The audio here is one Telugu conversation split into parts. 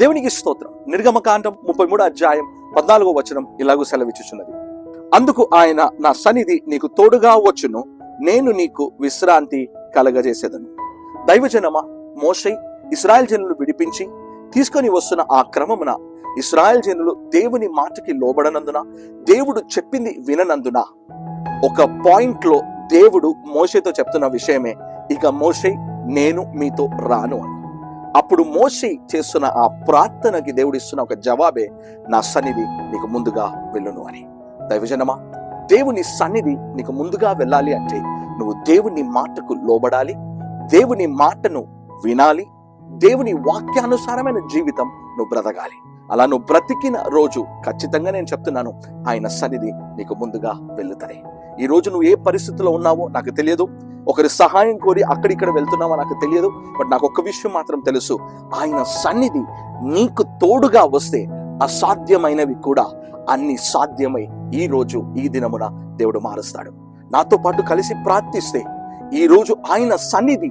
దేవునికి స్తోత్రం. నిర్గమకాండం 33 అధ్యాయం 14వ వచనం ఇలాగూ సెలవిచ్చుచున్నది. అందుకు ఆయన, నా సన్నిధి నీకు తోడుగా వచ్చును, నేను నీకు విశ్రాంతి కలగజేసేదను. దైవజనమా, మోషే ఇశ్రాయేల్ జనులు విడిపించి తీసుకొని వస్తున్న ఆ క్రమమున ఇశ్రాయేల్ జనులు దేవుని మాటకి లోబడనందున, దేవుడు చెప్పింది విననందున, ఒక పాయింట్ లో దేవుడు మోషేతో చెప్తున్న విషయమే, ఇక మోషే నేను మీతో రాను అని. అప్పుడు మోషే చేస్తున్న ఆ ప్రార్థనకి దేవుడు ఇస్తున్న ఒక జవాబే, నా సన్నిధి నీకు ముందుగా వెళ్ళును అని. దైవజనమా, దేవుని సన్నిధి నీకు ముందుగా వెళ్ళాలి అంటే నువ్వు దేవుని మాటకు లోబడాలి, దేవుని మాటను వినాలి, దేవుని వాక్యానుసారమైన జీవితం నువ్వు బ్రతకాలి. అలా నువ్వు బ్రతికిన రోజు ఖచ్చితంగా నేను చెప్తున్నాను, ఆయన సన్నిధి నీకు ముందుగా వెళ్తుంది. ఈ రోజు నువ్వు ఏ పరిస్థితిలో ఉన్నావో నాకు తెలియదు, ఒకరి సహాయం కోరి అక్కడిక్కడ వెళ్తున్నావో నాకు తెలియదు, బట్ నాకు ఒక్క విషయం మాత్రం తెలుసు, ఆయన సన్నిధి నీకు తోడుగా వస్తే అసాధ్యమైనవి కూడా అన్ని సాధ్యమై ఈ రోజు ఈ దినమున దేవుడు మారుస్తాడు. నాతో పాటు కలిసి ప్రార్థిస్తే ఈ రోజు ఆయన సన్నిధి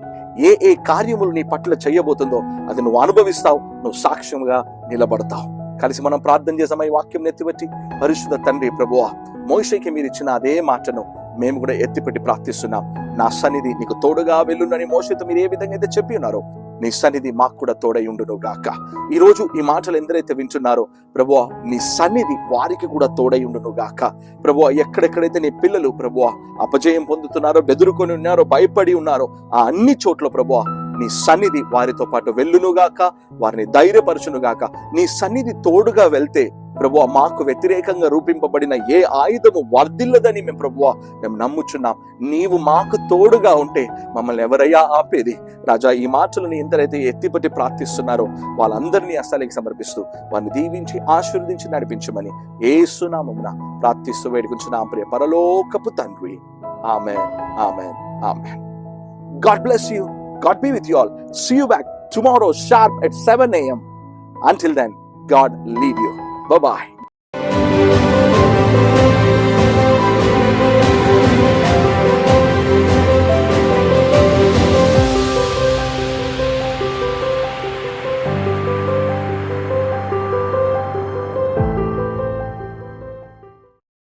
ఏ కార్యములు నీ పట్ల చేయబోతుందో అది నువ్వు అనుభవిస్తావు, నువ్వు సాక్ష్యంగా నిలబడతావు. కలిసి మనం ప్రార్థన చేసామా? ఈ వాక్యం ఎత్తిపెట్టి, పరిశుద్ధ తండ్రి ప్రభువా, మోషేకి మీరు ఇచ్చిన అదే మాటను మేము కూడా ఎత్తిపెట్టి ప్రార్థిస్తున్నాం. నా సన్నిధి నీకు తోడుగా వెళ్ళునని మోషేతో మీరు ఏ విధంగా అయితే చెప్పి ఉన్నారో, నీ సన్నిధి మాకు కూడా తోడై ఉండును గాక. ఈ రోజు ఈ మాటలు ఎందరైతే వింటున్నారో ప్రభువా, నీ సన్నిధి వారికి కూడా తోడై ఉండును గాక. ప్రభువా, ఎక్కడెక్కడైతే నీ పిల్లలు ప్రభువా అపజయం పొందుతున్నారో, బెదురుకొని ఉన్నారో, భయపడి ఉన్నారో, ఆ అన్ని చోట్ల ప్రభువా నీ సన్నిధి వారితో పాటు వెళ్ళునుగాక, వారిని ధైర్యపరచునుగాక. నీ సన్నిధి తోడుగా వెళ్తే ప్రభువా, మాకు వ్యతిరేకంగా రూపింపబడిన ఏ ఆయుధము వర్ధిల్లదని మేము నమ్ముచున్నాం. నీవు మాకు తోడుగా ఉంటే మమ్మల్ని ఎవరయ్యా ఆపేది? రాజా, ఈ మాటలను ఎందరైతే ఎత్తిపట్టి ప్రార్థిస్తున్నారో వాళ్ళందరినీ అసలకి సమర్పిస్తూ వారిని దీవించి ఆశీర్వదించి నడిపించమని యేసు నామమున ప్రార్థిస్తూ వేడుకుంటున్నాం ప్రియ పరలోకపు తండ్రి. ఆమేన్, ఆమేన్, ఆమేన్. God bless you. God be with you all. See you back tomorrow sharp at 7 a.m. Until then, God lead you. Bye-bye.